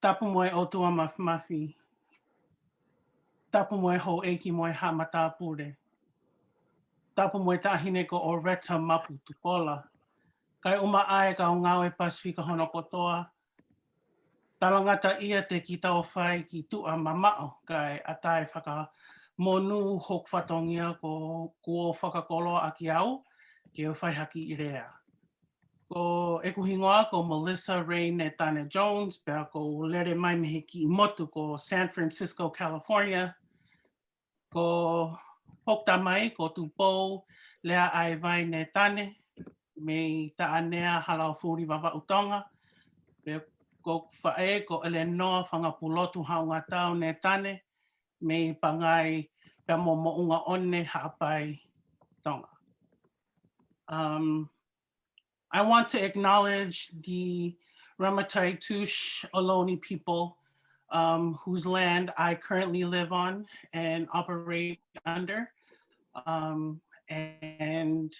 Tapu moe o tua mafi, tapu moe ho eiki moe hamata pure, tapu moe tahine ko o reta mapu tupola, kai uma ae ka o ngawe Pasifika hono kotoa, talangata ia te kita o whai ki tua mamao, kai atai whaka monu hok whatongia ko kua whakakolo a ki au, ke o whai haki i rea. Ko e kuhingoa ko Malissa Netane-Jones, pea ko lere mai mehe ki motu ko San Francisco, California, ko hokta mai ko tupou lea ai vai Netane, me ta anea halau furi wawa utonga, pe ko whae ko ele noa whanga pulotu haunga tau Netane, me pangai pe mo mounga one haapai tonga. I want to acknowledge the Ramatai Tush Ohlone people whose land I currently live on and operate under. And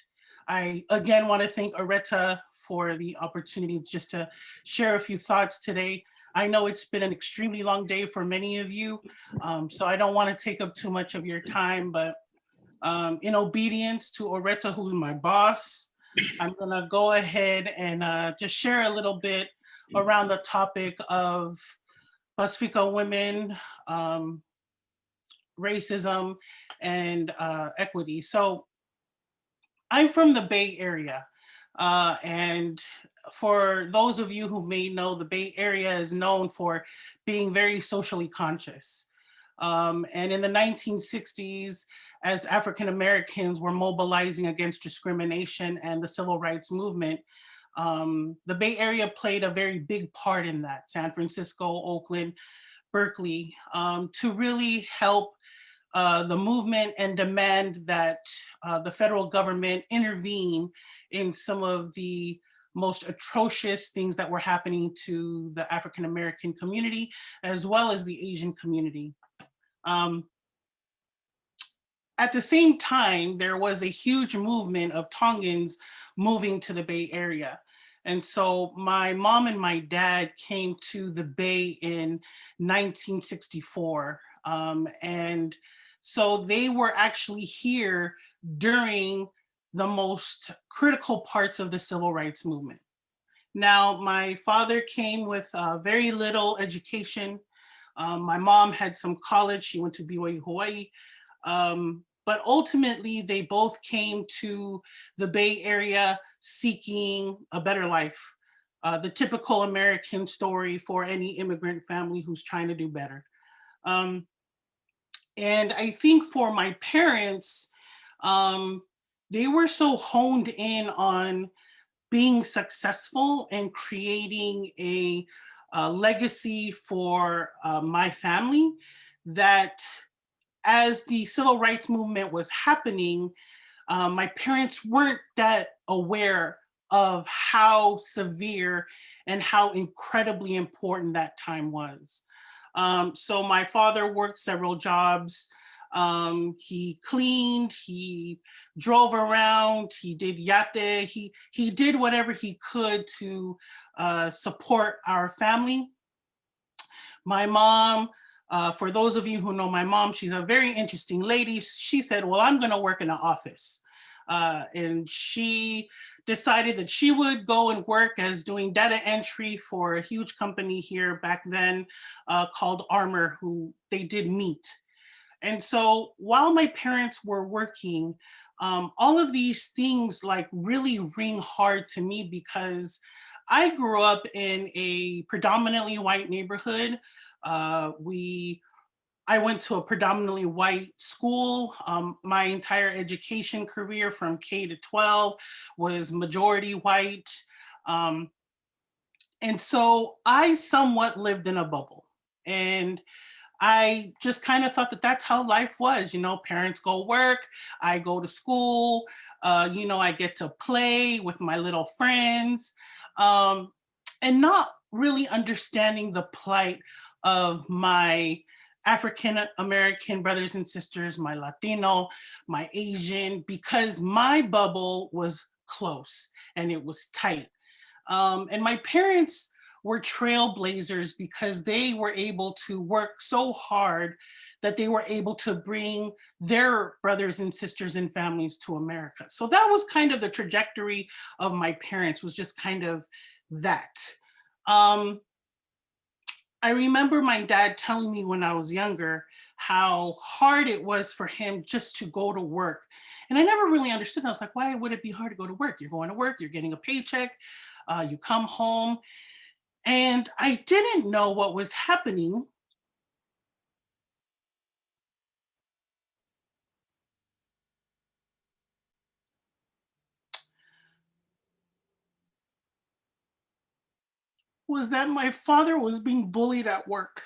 I again want to thank Areta for the opportunity just to share a few thoughts today. I know it's been an extremely long day for many of you, so I don't want to take up too much of your time, but in obedience to Oreta, who's my boss, I'm gonna go ahead and just share a little bit around the topic of Pacifica women, racism, and equity. So I'm from the Bay Area, and for those of you who may know, the Bay Area is known for being very socially conscious. And in the 1960s, as African Americans were mobilizing against discrimination and the civil rights movement, the Bay Area played a very big part in that. San Francisco, Oakland, Berkeley, to really help the movement and demand that the federal government intervene in some of the most atrocious things that were happening to the African American community, as well as the Asian community. At the same time, there was a huge movement of Tongans moving to the Bay Area. And so my mom and my dad came to the Bay in 1964. And so they were actually here during the most critical parts of the civil rights movement. Now, my father came with very little education. My mom had some college, she went to BYU Hawaii. But ultimately, they both came to the Bay Area seeking a better life. The typical American story for any immigrant family who's trying to do better. And I think for my parents, they were so honed in on being successful and creating a legacy for my family that as the civil rights movement was happening, my parents weren't that aware of how severe and how incredibly important that time was. So my father worked several jobs. He cleaned, he drove around, he did yate, he did whatever he could to support our family. My mom, for those of you who know my mom, she's a very interesting lady. She said, well, I'm gonna work in an office. And she decided that she would go and work as doing data entry for a huge company here back then called Armor, who they did meat. And so while my parents were working, all of these things like really ring hard to me because I grew up in a predominantly white neighborhood. I went to a predominantly white school. My entire education career from K to 12 was majority white. And so I somewhat lived in a bubble. And I just kind of thought that that's how life was. You know, parents go work, I go to school, you know, I get to play with my little friends, and not really understanding the plight of my African American brothers and sisters, my Latino, my Asian, because my bubble was close and it was tight. And my parents were trailblazers because they were able to work so hard that they were able to bring their brothers and sisters and families to America. So that was kind of the trajectory of my parents, was just kind of that. Um, I remember my dad telling me when I was younger how hard it was for him just to go to work. And I never really understood. I was like, why would it be hard to go to work? You're going to work, you're getting a paycheck, you come home. And I didn't know what was happening. Was that my father was being bullied at work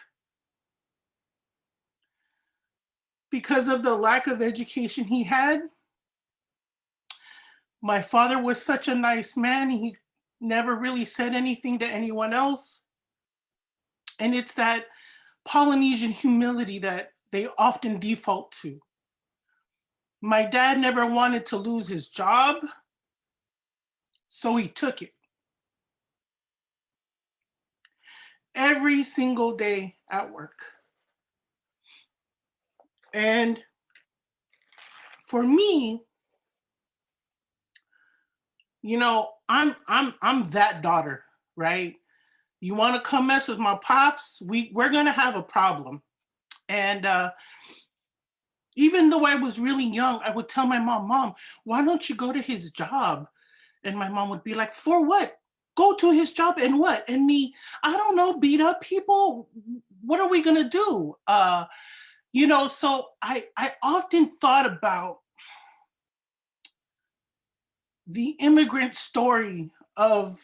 because of the lack of education he had. My father was such a nice man. He never really said anything to anyone else. And it's that Polynesian humility that they often default to. My dad never wanted to lose his job, so he took it. Every single day at work. And for me, you know, I'm that daughter, right? You want to come mess with my pops, we're gonna have a problem. And even though I was really young, I would tell my mom, Mom, why don't you go to his job? And my mom would be like, for what? Go to his job and what? And me, I don't know, beat up people. What are we gonna do? You know, so I often thought about the immigrant story of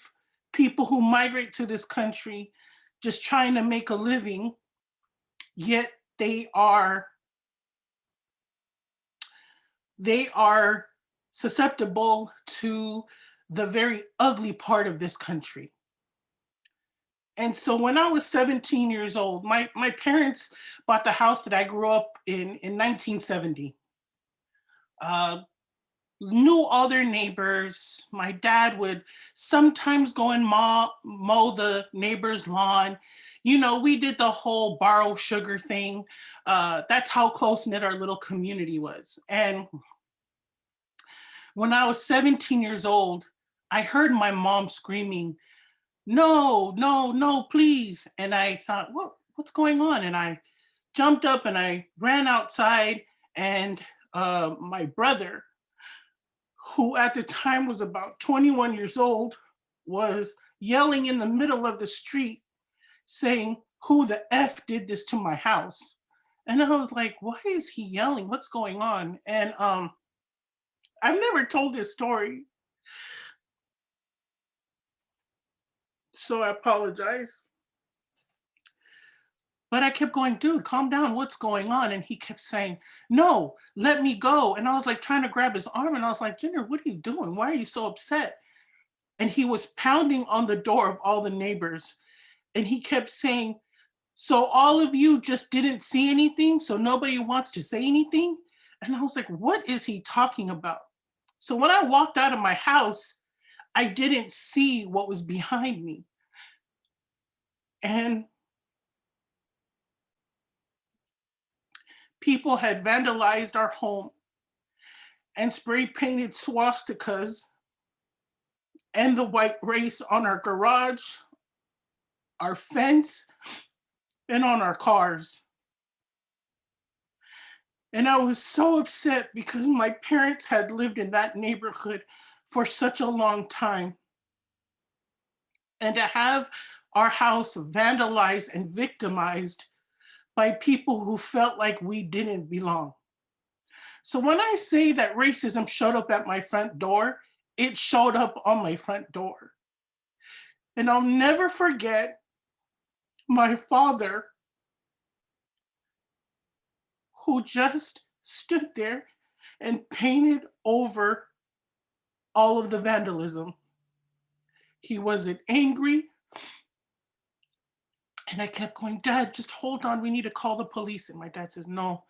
people who migrate to this country just trying to make a living, yet they are susceptible to the very ugly part of this country. And so when I was 17 years old, my parents bought the house that I grew up in 1970. Uh, Knew all their neighbors. My dad would sometimes go and mow the neighbor's lawn. You know, we did the whole borrow sugar thing. That's how close knit our little community was. And when I was 17 years old, I heard my mom screaming, no, no, no, please. And I thought, what's going on? And I jumped up and I ran outside, and my brother, who at the time was about 21 years old, was yelling in the middle of the street saying, who the F did this to my house? And I was like, why is he yelling? What's going on? And I've never told this story, so I apologize. But I kept going, dude, calm down. What's going on? And he kept saying, no, let me go. And I was like trying to grab his arm. And I was like, Junior, what are you doing? Why are you so upset? And he was pounding on the door of all the neighbors. And he kept saying, so all of you just didn't see anything? So nobody wants to say anything? And I was like, what is he talking about? So when I walked out of my house, I didn't see what was behind me. And people had vandalized our home and spray painted swastikas and the white race on our garage, our fence, and on our cars. And I was so upset because my parents had lived in that neighborhood for such a long time. And to have our house vandalized and victimized by people who felt like we didn't belong. So when I say that racism showed up at my front door, it showed up on my front door. And I'll never forget my father, who just stood there and painted over all of the vandalism. He wasn't angry. And I kept going, Dad, just hold on. We need to call the police. And my dad says, no,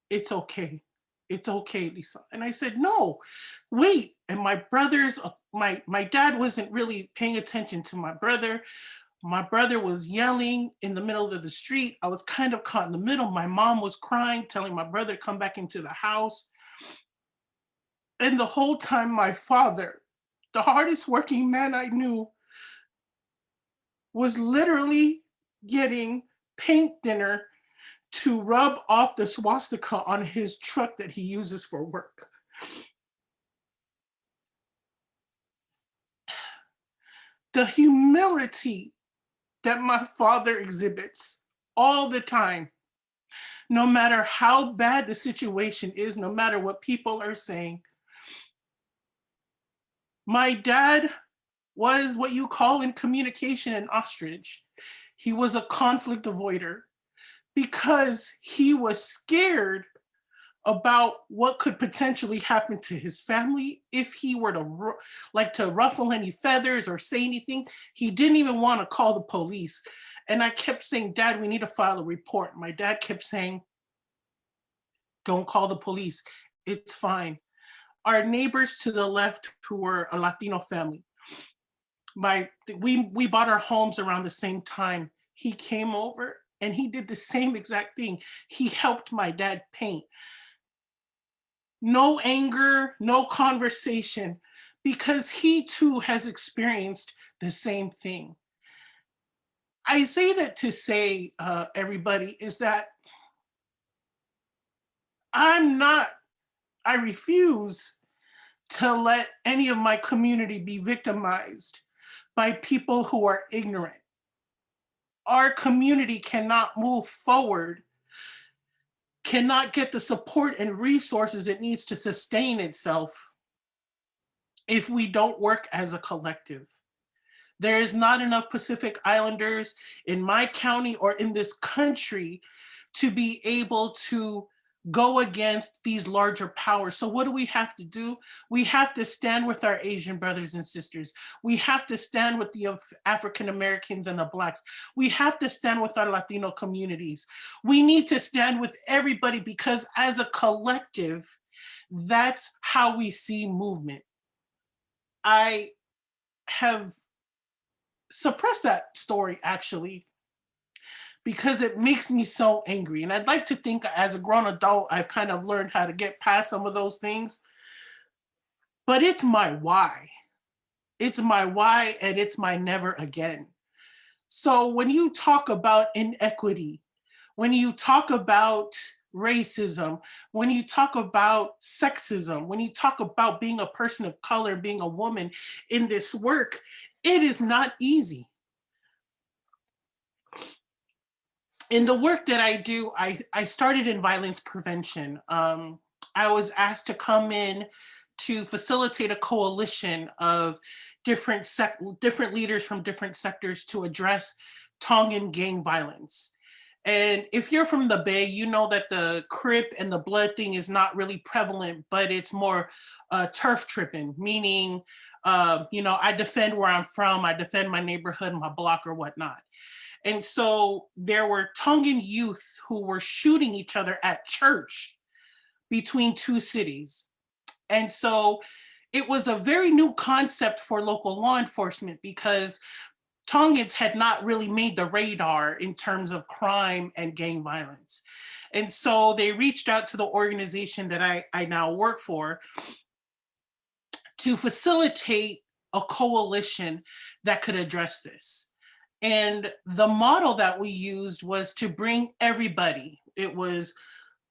it's okay. It's okay, Lisa. And I said, no, wait. And my brothers, my dad wasn't really paying attention to my brother. My brother was yelling in the middle of the street. I was kind of caught in the middle. My mom was crying, telling my brother to come back into the house. And the whole time, my father, the hardest working man I knew, was literally getting paint thinner to rub off the swastika on his truck that he uses for work. The humility that my father exhibits all the time, no matter how bad the situation is, no matter what people are saying. My dad was what you call in communication an ostrich. He was a conflict avoider because he was scared about what could potentially happen to his family if he were to ruffle any feathers or say anything. He didn't even want to call the police. And I kept saying, Dad, we need to file a report. My dad kept saying, don't call the police. It's fine. Our neighbors to the left, who were a Latino family, we bought our homes around the same time. He came over and he did the same exact thing. He helped my dad paint. No anger, no conversation, because he too has experienced the same thing. I say that to say, everybody, is that I refuse to let any of my community be victimized by people who are ignorant. Our community cannot move forward, cannot get the support and resources it needs to sustain itself if we don't work as a collective. There is not enough Pacific Islanders in my county or in this country to be able to go against these larger powers. So what do we have to do? We have to stand with our Asian brothers and sisters. We have to stand with the African Americans and the Blacks. We have to stand with our Latino communities. We need to stand with everybody, because as a collective, that's how we see movement. I have suppressed that story, actually, because it makes me so angry. And I'd like to think as a grown adult, I've kind of learned how to get past some of those things. But it's my why. It's my why, and it's my never again. So when you talk about inequity, when you talk about racism, when you talk about sexism, when you talk about being a person of color, being a woman in this work, it is not easy. In the work that I do, I started in violence prevention. I was asked to come in to facilitate a coalition of different leaders from different sectors to address Tongan gang violence. And if you're from the Bay, you know that the Crip and the blood thing is not really prevalent, but it's more turf tripping, meaning, I defend where I'm from, I defend my neighborhood, my block, or whatnot. And so there were Tongan youth who were shooting each other at church between two cities. And so it was a very new concept for local law enforcement, because Tongans had not really made the radar in terms of crime and gang violence. And so they reached out to the organization that I now work for to facilitate a coalition that could address this. And the model that we used was to bring everybody. It was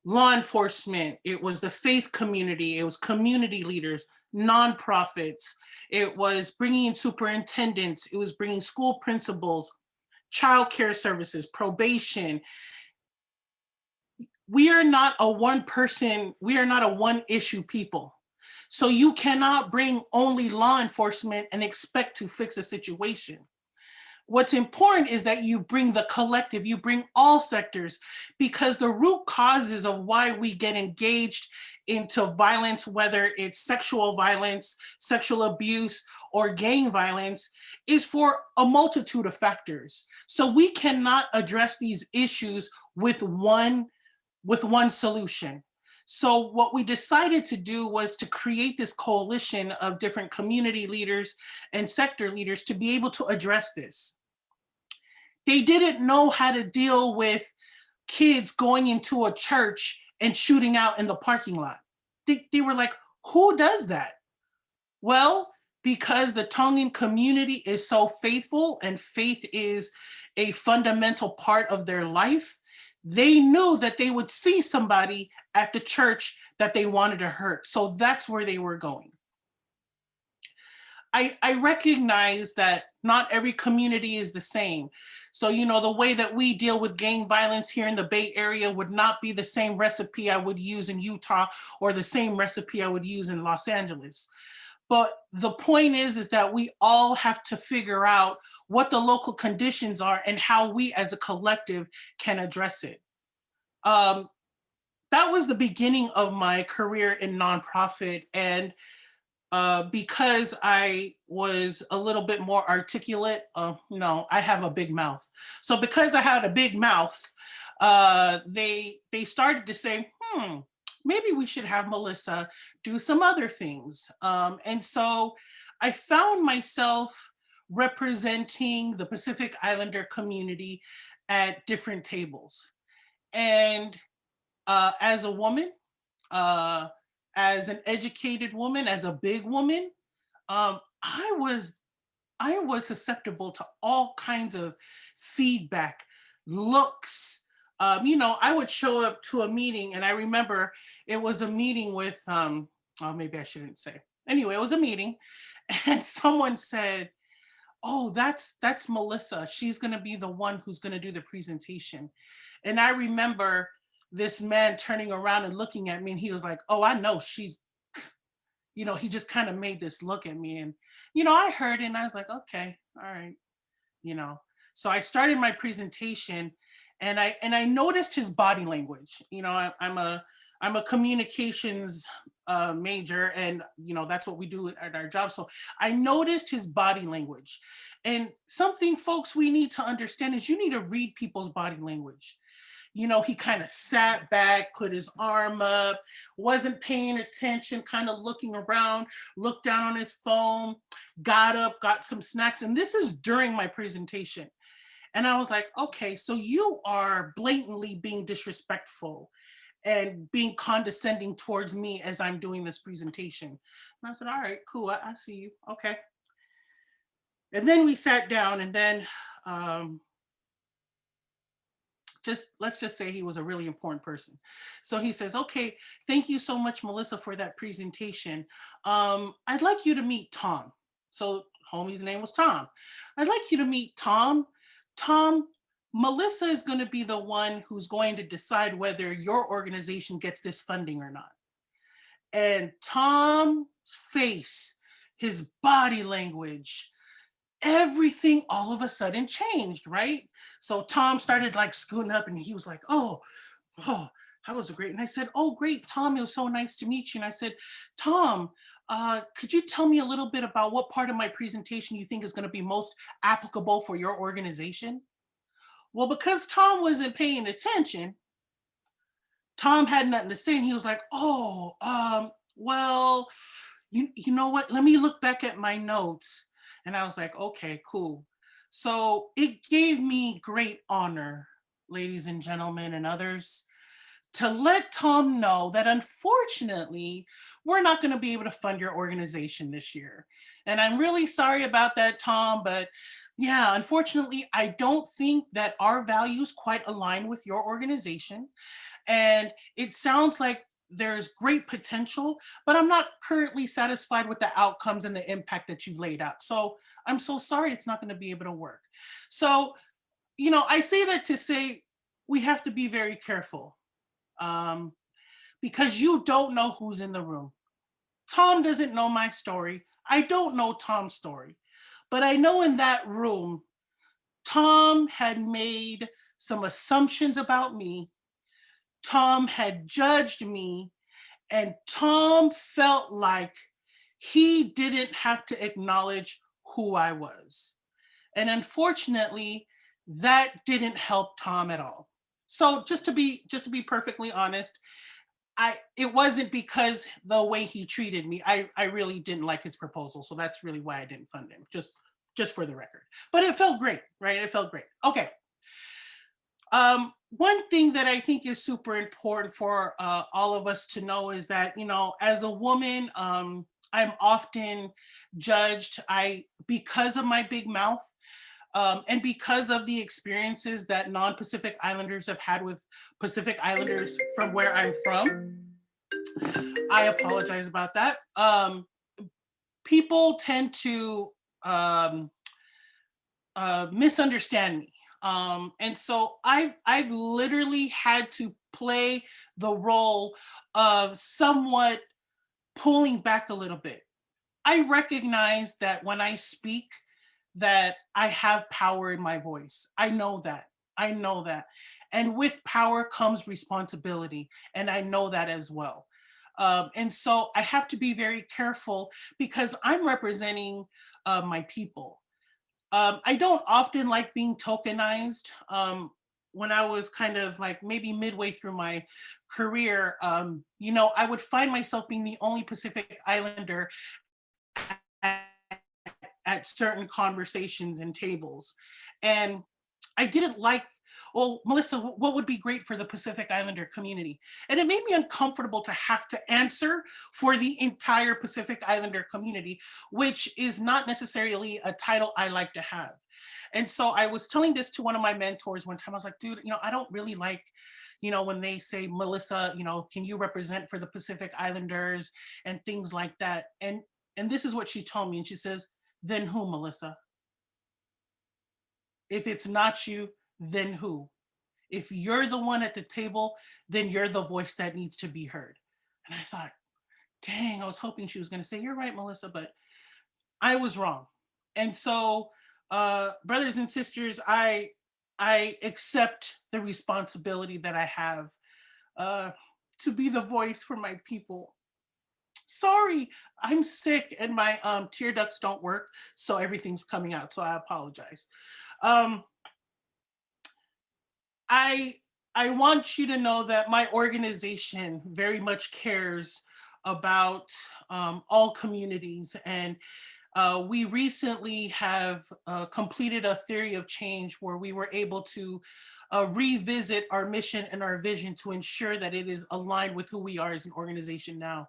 law enforcement, it was the faith community, it was community leaders, nonprofits, it was bringing in superintendents, it was bringing school principals, childcare services, probation. We are not a one issue people. So you cannot bring only law enforcement and expect to fix a situation. What's important is that you bring the collective, you bring all sectors, because the root causes of why we get engaged into violence, whether it's sexual violence, sexual abuse, or gang violence, is for a multitude of factors. So we cannot address these issues with one solution. So what we decided to do was to create this coalition of different community leaders and sector leaders to be able to address this. They didn't know how to deal with kids going into a church and shooting out in the parking lot. They were like, who does that? Well, because the Tongan community is so faithful and faith is a fundamental part of their life, they knew that they would see somebody at the church that they wanted to hurt. So that's where they were going. I recognize that not every community is the same. So, the way that we deal with gang violence here in the Bay Area would not be the same recipe I would use in Utah or the same recipe I would use in Los Angeles. But the point is that we all have to figure out what the local conditions are and how we as a collective can address it. That was the beginning of my career in nonprofit. And because I was a little bit more articulate, I have a big mouth. So because I had a big mouth, they started to say, maybe we should have Malissa do some other things. And so I found myself representing the Pacific Islander community at different tables. And as a woman, uh, as an educated woman, as a big woman, I was susceptible to all kinds of feedback, looks. I would show up to a meeting, and I remember it was a meeting with, oh, maybe I shouldn't say. Anyway, it was a meeting, and someone said, "Oh, that's Malissa. She's going to be the one who's going to do the presentation." And I remember this man turning around and looking at me, and he was like, "Oh, I know she's," he just kind of made this look at me, and I heard it, and I was like, "Okay, all right," you know. So I started my presentation, and I noticed his body language. I'm a communications major, and that's what we do at our job. So I noticed his body language, and something, folks, we need to understand is you need to read people's body language. He kind of sat back, put his arm up, wasn't paying attention, kind of looking around, looked down on his phone, got up, got some snacks. And this is during my presentation. And I was like, okay, so you are blatantly being disrespectful and being condescending towards me as I'm doing this presentation. And I said, all right, cool, I see you, okay. And then we sat down, and then let's just say he was a really important person. So he says, okay, thank you so much, Malissa, for that presentation. I'd like you to meet Tom. So homie's name was Tom. I'd like you to meet Tom. Tom, Malissa is going to be the one who's going to decide whether your organization gets this funding or not. And Tom's face, his body language, everything all of a sudden changed, right? So Tom started like scooting up, and he was like, oh, that was great. And I said, oh, great, Tom, it was so nice to meet you. And I said, Tom, could you tell me a little bit about what part of my presentation you think is going to be most applicable for your organization? Well, because Tom wasn't paying attention, Tom had nothing to say, and he was like, oh, well, you know what? Let me look back at my notes. And I was like, okay, cool. So it gave me great honor, ladies and gentlemen and others, to let Tom know that unfortunately, we're not going to be able to fund your organization this year. And I'm really sorry about that, Tom, but yeah, unfortunately, I don't think that our values quite align with your organization. And it sounds like there's great potential, but I'm not currently satisfied with the outcomes and the impact that you've laid out. So I'm so sorry, it's not going to be able to work. So, I say that to say we have to be very careful, because you don't know who's in the room. Tom doesn't know my story. I don't know Tom's story, but I know in that room, Tom had made some assumptions about me. Tom had judged me, and Tom felt like he didn't have to acknowledge who I was. And unfortunately, that didn't help Tom at all. So just to be perfectly honest, it wasn't because the way he treated me. I really didn't like his proposal. So that's really why I didn't fund him. Just just for the record. But it felt great, right? It felt great. Okay. One thing that I think is super important for all of us to know is that, you know, as a woman, I'm often judged. Because of my big mouth, and because of the experiences that non-Pacific Islanders have had with Pacific Islanders from where I'm from, I apologize about that. People tend to misunderstand me. And so I've literally had to play the role of somewhat pulling back a little bit. I recognize that when I speak, that I have power in my voice. I know that. I know that. And with power comes responsibility. And I know that as well. And so I have to be very careful because I'm representing my people. I don't often like being tokenized. When I was kind of like maybe midway through my career, you know, I would find myself being the only Pacific Islander at, at certain conversations and tables. And I didn't like, well, Melissa, what would be great for the Pacific Islander community? And it made me uncomfortable to have to answer for the entire Pacific Islander community, which is not necessarily a title I like to have. And so I was telling this to one of my mentors one time. I was like, dude, you know, I don't really like, you know, when they say, Melissa, you know, can you represent for the Pacific Islanders and things like that? And this is what she told me. And she says, then who, Melissa? If it's not you, then who? If you're the one at the table, then you're the voice that needs to be heard. And I thought, dang, I was hoping she was going to say, you're right, Melissa, but I was wrong. And so, brothers and sisters, I accept the responsibility that I have to be the voice for my people. Sorry, I'm sick and my tear ducts don't work, so everything's coming out. So I apologize. Um, I I want you to know that my organization very much cares about all communities, and we recently have completed a theory of change where we were able to revisit our mission and our vision to ensure that it is aligned with who we are as an organization now.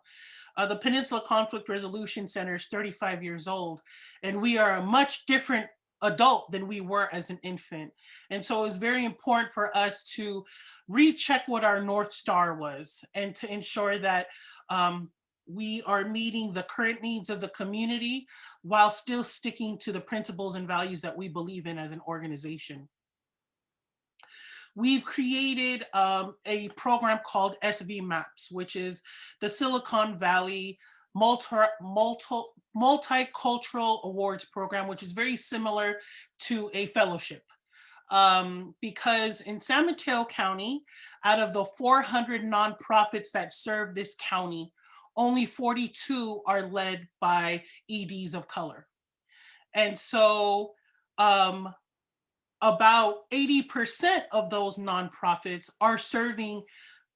The Peninsula Conflict Resolution Center is 35 years old, and we are a much different adult than we were as an infant. And so it was very important for us to recheck what our North Star was and to ensure that we are meeting the current needs of the community while still sticking to the principles and values that we believe in as an organization. We've created a program called SV Maps, which is the Silicon Valley Multicultural Awards Program, which is very similar to a fellowship. Because in San Mateo County, out of the 400 nonprofits that serve this county, only 42 are led by EDs of color. And so about 80% of those nonprofits are serving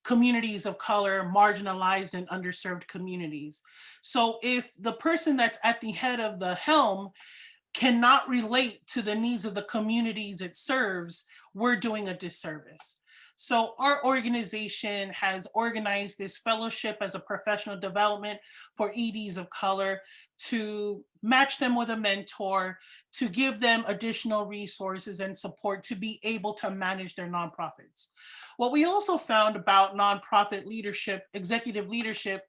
communities of color, marginalized and underserved communities. So if the person that's at the head of the helm cannot relate to the needs of the communities it serves, we're doing a disservice. So our organization has organized this fellowship as a professional development for EDs of color to match them with a mentor, to give them additional resources and support to be able to manage their nonprofits. What we also found about nonprofit leadership, executive leadership,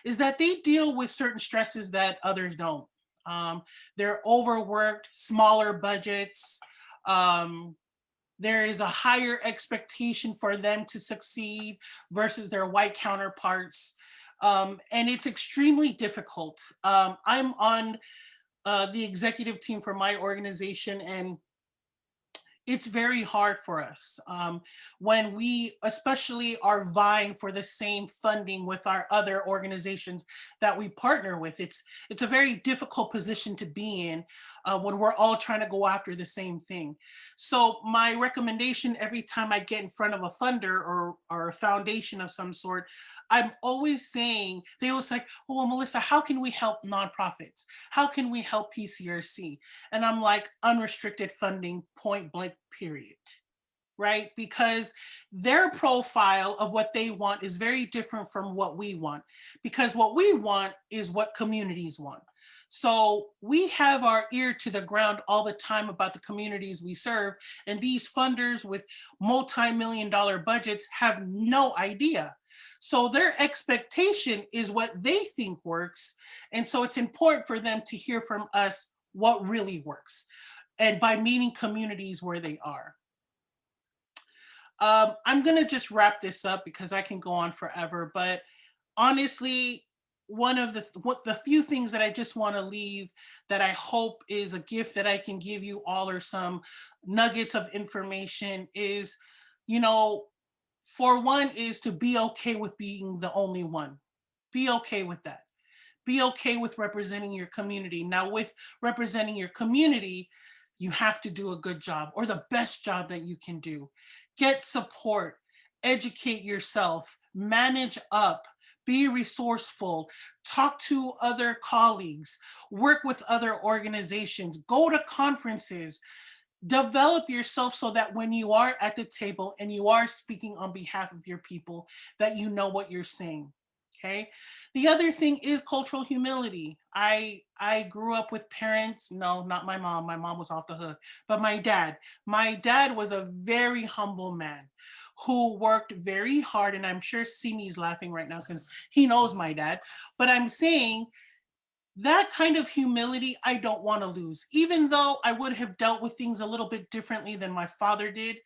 is that they deal with certain stresses that others don't. They're overworked, smaller budgets. There is a higher expectation for them to succeed versus their white counterparts. And it's extremely difficult. I'm on the executive team for my organization, and it's very hard for us when we especially are vying for the same funding with our other organizations that we partner with. It's a very difficult position to be in when we're all trying to go after the same thing. So my recommendation every time I get in front of a funder or a foundation of some sort, I'm always saying, they always like, oh, well, Melissa, how can we help nonprofits? How can we help PCRC? And I'm like, unrestricted funding, point blank, period. Right? Because their profile of what they want is very different from what we want. Because what we want is what communities want. So we have our ear to the ground all the time about the communities we serve. And these funders with multi-million-dollar budgets have no idea. So their expectation is what they think works. And so it's important for them to hear from us what really works. And by meeting communities where they are. I'm going to just wrap this up because I can go on forever. But honestly, one of the few things that I just want to leave that I hope is a gift that I can give you all, or some nuggets of information, is, you know, for one, is to be okay with being the only one. Be okay with that. Be okay with representing your community. Now, with representing your community, you have to do a good job, or the best job that you can do. Get support, educate yourself, manage up, be resourceful, talk to other colleagues, work with other organizations, go to conferences, develop yourself so that when you are at the table and you are speaking on behalf of your people, that you know what you're saying. Okay. The other thing is cultural humility. I grew up with parents, no, not my mom. My mom was off the hook, but my dad. My dad was a very humble man who worked very hard. And I'm sure Simi's laughing right now because he knows my dad. But I'm saying that kind of humility I don't want to lose. Even though I would have dealt with things a little bit differently than my father did,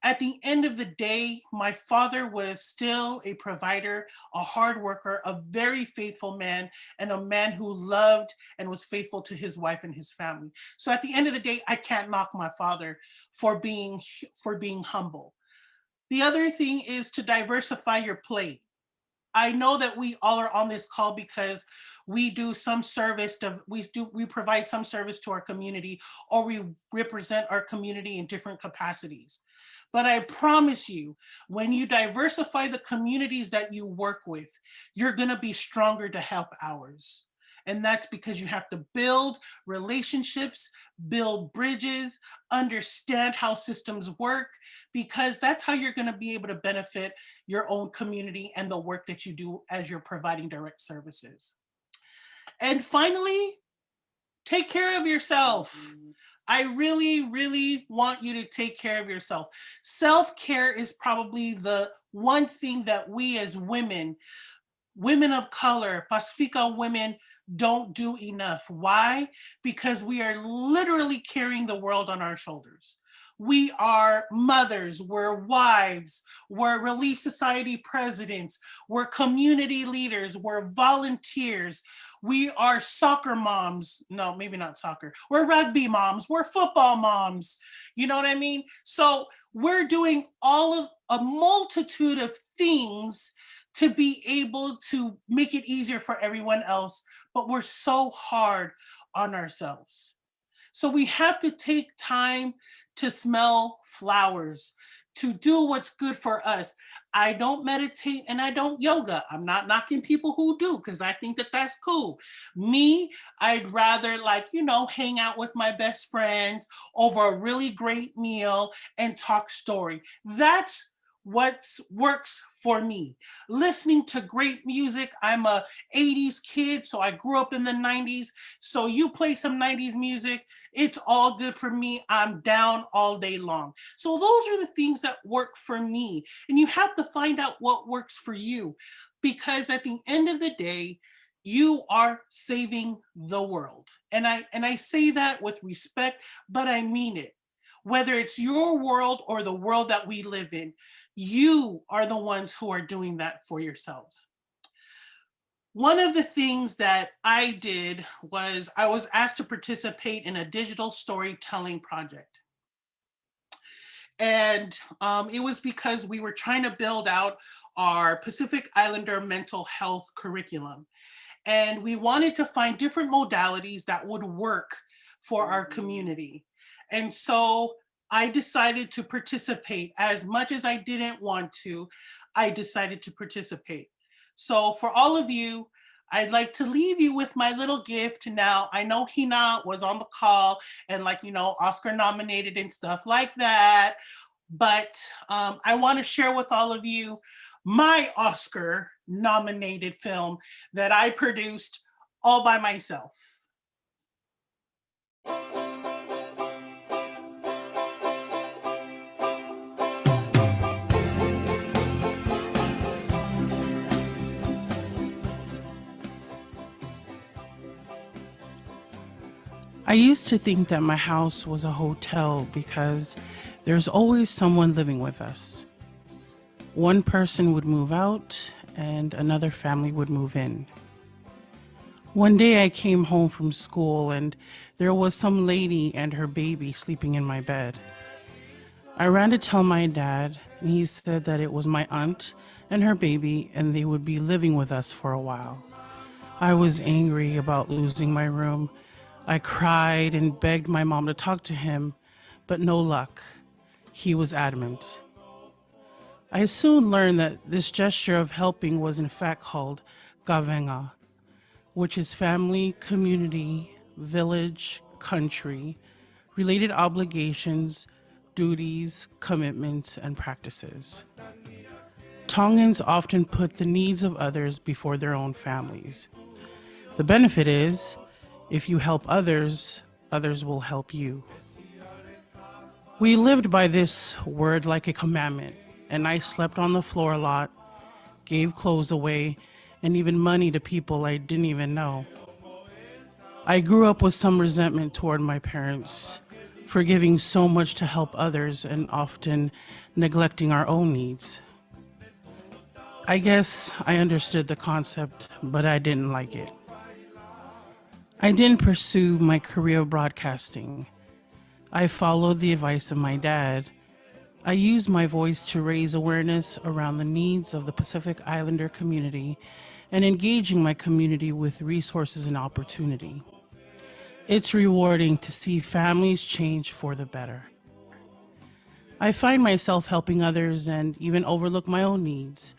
at the end of the day, my father was still a provider, a hard worker, a very faithful man, and a man who loved and was faithful to his wife and his family. So at the end of the day, I can't knock my father for being humble. The other thing is to diversify your plate. I know that we all are on this call because we do some service to, we provide some service to our community, or we represent our community in different capacities. But I promise you, when you diversify the communities that you work with, you're going to be stronger to help ours. And that's because you have to build relationships, build bridges, understand how systems work, because that's how you're going to be able to benefit your own community and the work that you do as you're providing direct services. And finally, take care of yourself. I really, really want you to take care of yourself. Self-care is probably the one thing that we as women of color, Pacifica women, don't do enough. Why? Because we are literally carrying the world on our shoulders. We are mothers, we're wives, we're Relief Society presidents, we're community leaders, we're volunteers, we are soccer moms. No, maybe not soccer. We're rugby moms, we're football moms. You know what I mean? So we're doing all of a multitude of things to be able to make it easier for everyone else, but we're so hard on ourselves. So we have to take time to smell flowers, to do what's good for us. I don't meditate and I don't yoga. I'm not knocking people who do, because I think that that's cool. Me, I'd rather, like, hang out with my best friends over a really great meal and talk story. That's what works for me. Listening to great music. I'm a 80s kid, so I grew up in the 90s. So you play some 90s music, it's all good for me. I'm down all day long. So those are the things that work for me. And you have to find out what works for you, because at the end of the day, you are saving the world. And I say that with respect, but I mean it. Whether it's your world or the world that we live in, you are the ones who are doing that for yourselves. One of the things that I did was I was asked to participate in a digital storytelling project. And it was because we were trying to build out our Pacific Islander mental health curriculum. And we wanted to find different modalities that would work for our community. And so I decided to participate. As much as I didn't want to, I decided to participate. So for all of you, I'd like to leave you with my little gift. Now, I know Hina was on the call and like, Oscar nominated and stuff like that. But I want to share with all of you my Oscar nominated film that I produced all by myself. I used to think that my house was a hotel because there's always someone living with us. One person would move out and another family would move in. One day I came home from school and there was some lady and her baby sleeping in my bed. I ran to tell my dad and he said that it was my aunt and her baby and they would be living with us for a while. I was angry about losing my room. I cried and begged my mom to talk to him, but no luck. He was adamant. I soon learned that this gesture of helping was in fact called gavenga, which is family, community, village, country, related obligations, duties, commitments, and practices. Tongans often put the needs of others before their own families. The benefit is, if you help others, others will help you. We lived by this word like a commandment, and I slept on the floor a lot, gave clothes away, and even money to people I didn't even know. I grew up with some resentment toward my parents for giving so much to help others and often neglecting our own needs. I guess I understood the concept, but I didn't like it. I didn't pursue my career of broadcasting. I followed the advice of my dad. I used my voice to raise awareness around the needs of the Pacific Islander community and engaging my community with resources and opportunity. It's rewarding to see families change for the better. I find myself helping others and even overlook my own needs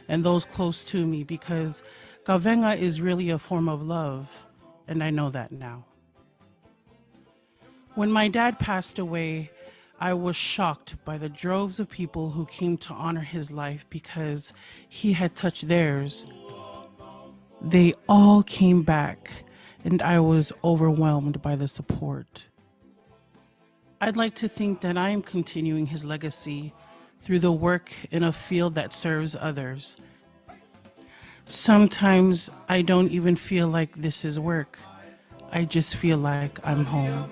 and those close to me because gavenga is really a form of love. And I know that now. When my dad passed away, I was shocked by the droves of people who came to honor his life because he had touched theirs. They all came back, and I was overwhelmed by the support. I'd like to think that I am continuing his legacy through the work in a field that serves others. Sometimes I don't even feel like this is work. I just feel like I'm home.